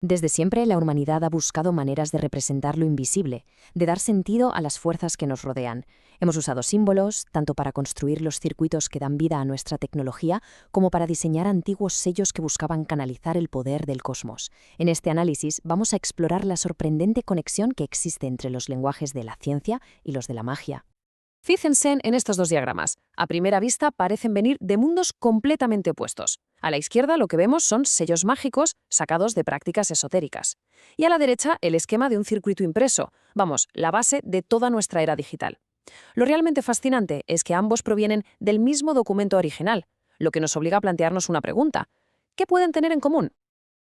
Desde siempre la humanidad ha buscado maneras de representar lo invisible, de dar sentido a las fuerzas que nos rodean. Hemos usado símbolos, tanto para construir los circuitos que dan vida a nuestra tecnología, como para diseñar antiguos sellos que buscaban canalizar el poder del cosmos. En este análisis vamos a explorar la sorprendente conexión que existe entre los lenguajes de la ciencia y los de la magia. Fíjense en estos dos diagramas. A primera vista parecen venir de mundos completamente opuestos. A la izquierda lo que vemos son sellos mágicos sacados de prácticas esotéricas. Y a la derecha el esquema de un circuito impreso, vamos, la base de toda nuestra era digital. Lo realmente fascinante es que ambos provienen del mismo documento original, lo que nos obliga a plantearnos una pregunta. ¿Qué pueden tener en común?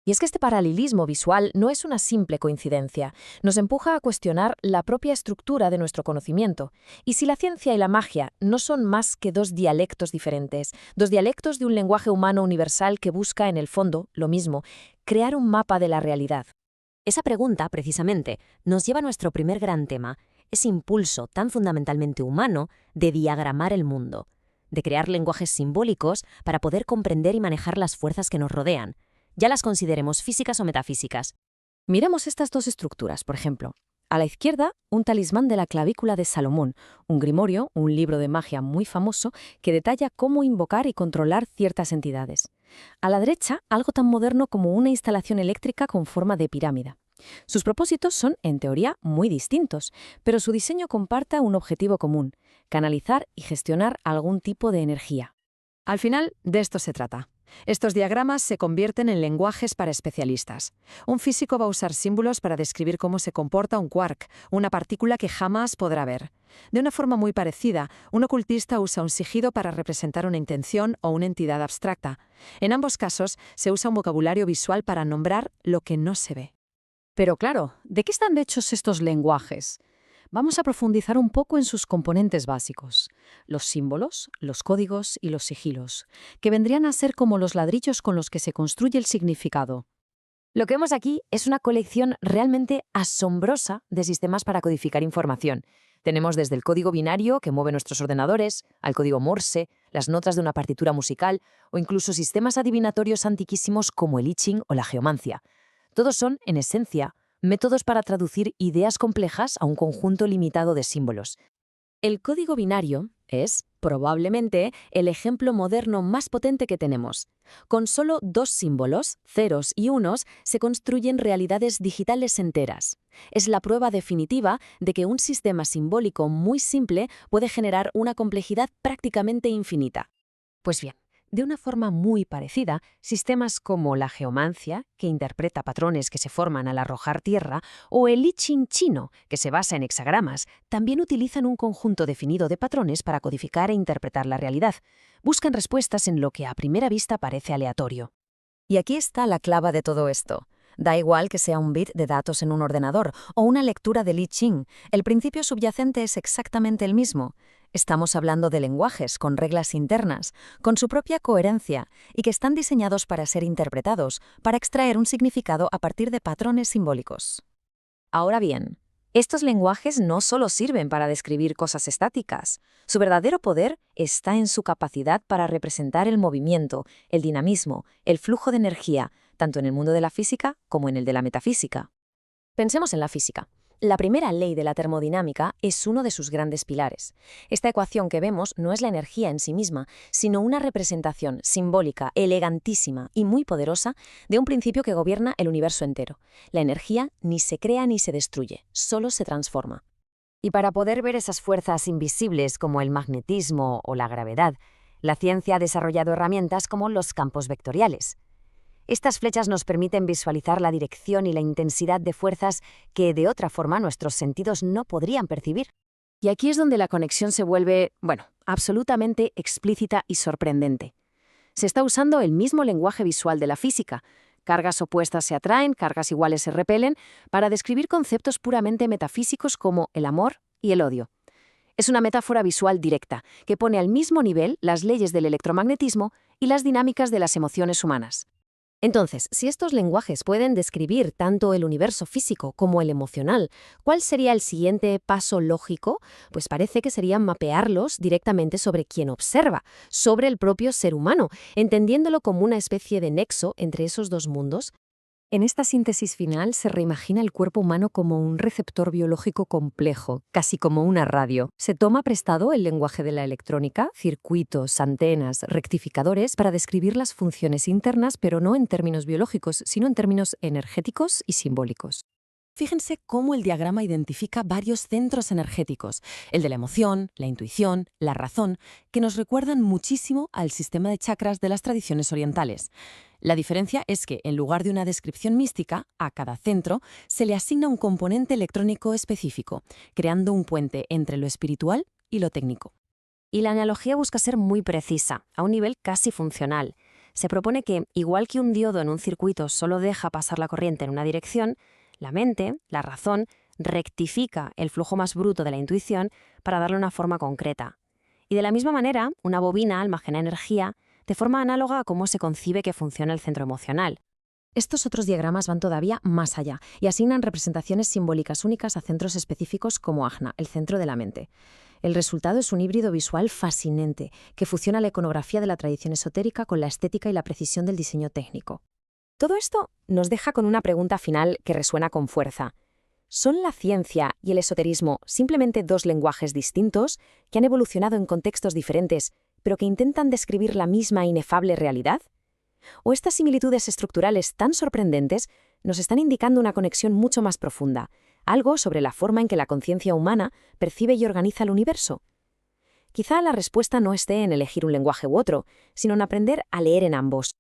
Y es que este paralelismo visual no es una simple coincidencia, nos empuja a cuestionar la propia estructura de nuestro conocimiento. Y si la ciencia y la magia no son más que dos dialectos diferentes, dos dialectos de un lenguaje humano universal que busca, en el fondo, lo mismo, crear un mapa de la realidad. Esa pregunta, precisamente, nos lleva a nuestro primer gran tema, ese impulso tan fundamentalmente humano de diagramar el mundo, de crear lenguajes simbólicos para poder comprender y manejar las fuerzas que nos rodean. Ya las consideremos físicas o metafísicas. Miremos estas dos estructuras, por ejemplo. A la izquierda, un talismán de la clavícula de Salomón, un grimorio, un libro de magia muy famoso que detalla cómo invocar y controlar ciertas entidades. A la derecha, algo tan moderno como una instalación eléctrica con forma de pirámide. Sus propósitos son, en teoría, muy distintos, pero su diseño comparta un objetivo común: canalizar y gestionar algún tipo de energía. Al final, de esto se trata. Estos diagramas se convierten en lenguajes para especialistas. Un físico va a usar símbolos para describir cómo se comporta un quark, una partícula que jamás podrá ver. De una forma muy parecida, un ocultista usa un sigilo para representar una intención o una entidad abstracta. En ambos casos, se usa un vocabulario visual para nombrar lo que no se ve. Pero claro, ¿de qué están hechos estos lenguajes? Vamos a profundizar un poco en sus componentes básicos, los símbolos, los códigos y los sigilos, que vendrían a ser como los ladrillos con los que se construye el significado. Lo que vemos aquí es una colección realmente asombrosa de sistemas para codificar información. Tenemos desde el código binario que mueve nuestros ordenadores, al código Morse, las notas de una partitura musical o incluso sistemas adivinatorios antiquísimos como el I Ching o la geomancia. Todos son, en esencia, métodos para traducir ideas complejas a un conjunto limitado de símbolos. El código binario es, probablemente, el ejemplo moderno más potente que tenemos. Con solo dos símbolos, ceros y unos, se construyen realidades digitales enteras. Es la prueba definitiva de que un sistema simbólico muy simple puede generar una complejidad prácticamente infinita. Pues bien, de una forma muy parecida, sistemas como la geomancia, que interpreta patrones que se forman al arrojar tierra, o el I Ching chino, que se basa en hexagramas, también utilizan un conjunto definido de patrones para codificar e interpretar la realidad. Buscan respuestas en lo que a primera vista parece aleatorio. Y aquí está la clave de todo esto. Da igual que sea un bit de datos en un ordenador o una lectura del I Ching, el principio subyacente es exactamente el mismo. Estamos hablando de lenguajes con reglas internas, con su propia coherencia, y que están diseñados para ser interpretados, para extraer un significado a partir de patrones simbólicos. Ahora bien, estos lenguajes no solo sirven para describir cosas estáticas. Su verdadero poder está en su capacidad para representar el movimiento, el dinamismo, el flujo de energía, tanto en el mundo de la física como en el de la metafísica. Pensemos en la física. La primera ley de la termodinámica es uno de sus grandes pilares. Esta ecuación que vemos no es la energía en sí misma, sino una representación simbólica, elegantísima y muy poderosa de un principio que gobierna el universo entero. La energía ni se crea ni se destruye, solo se transforma. Y para poder ver esas fuerzas invisibles como el magnetismo o la gravedad, la ciencia ha desarrollado herramientas como los campos vectoriales. Estas flechas nos permiten visualizar la dirección y la intensidad de fuerzas que de otra forma nuestros sentidos no podrían percibir. Y aquí es donde la conexión se vuelve, absolutamente explícita y sorprendente. Se está usando el mismo lenguaje visual de la física. Cargas opuestas se atraen, cargas iguales se repelen, para describir conceptos puramente metafísicos como el amor y el odio. Es una metáfora visual directa, que pone al mismo nivel las leyes del electromagnetismo y las dinámicas de las emociones humanas. Entonces, si estos lenguajes pueden describir tanto el universo físico como el emocional, ¿cuál sería el siguiente paso lógico? Pues parece que sería mapearlos directamente sobre quien observa, sobre el propio ser humano, entendiéndolo como una especie de nexo entre esos dos mundos. En esta síntesis final se reimagina el cuerpo humano como un receptor biológico complejo, casi como una radio. Se toma prestado el lenguaje de la electrónica, circuitos, antenas, rectificadores, para describir las funciones internas, pero no en términos biológicos, sino en términos energéticos y simbólicos. Fíjense cómo el diagrama identifica varios centros energéticos, el de la emoción, la intuición, la razón, que nos recuerdan muchísimo al sistema de chakras de las tradiciones orientales. La diferencia es que, en lugar de una descripción mística, a cada centro se le asigna un componente electrónico específico, creando un puente entre lo espiritual y lo técnico. Y la analogía busca ser muy precisa, a un nivel casi funcional. Se propone que, igual que un diodo en un circuito solo deja pasar la corriente en una dirección, la mente, la razón, rectifica el flujo más bruto de la intuición para darle una forma concreta. Y de la misma manera, una bobina almacena energía de forma análoga a cómo se concibe que funciona el centro emocional. Estos otros diagramas van todavía más allá y asignan representaciones simbólicas únicas a centros específicos como Ajna, el centro de la mente. El resultado es un híbrido visual fascinante que fusiona la iconografía de la tradición esotérica con la estética y la precisión del diseño técnico. Todo esto nos deja con una pregunta final que resuena con fuerza. ¿Son la ciencia y el esoterismo simplemente dos lenguajes distintos que han evolucionado en contextos diferentes, pero que intentan describir la misma inefable realidad? ¿O estas similitudes estructurales tan sorprendentes nos están indicando una conexión mucho más profunda, algo sobre la forma en que la conciencia humana percibe y organiza el universo? Quizá la respuesta no esté en elegir un lenguaje u otro, sino en aprender a leer en ambos.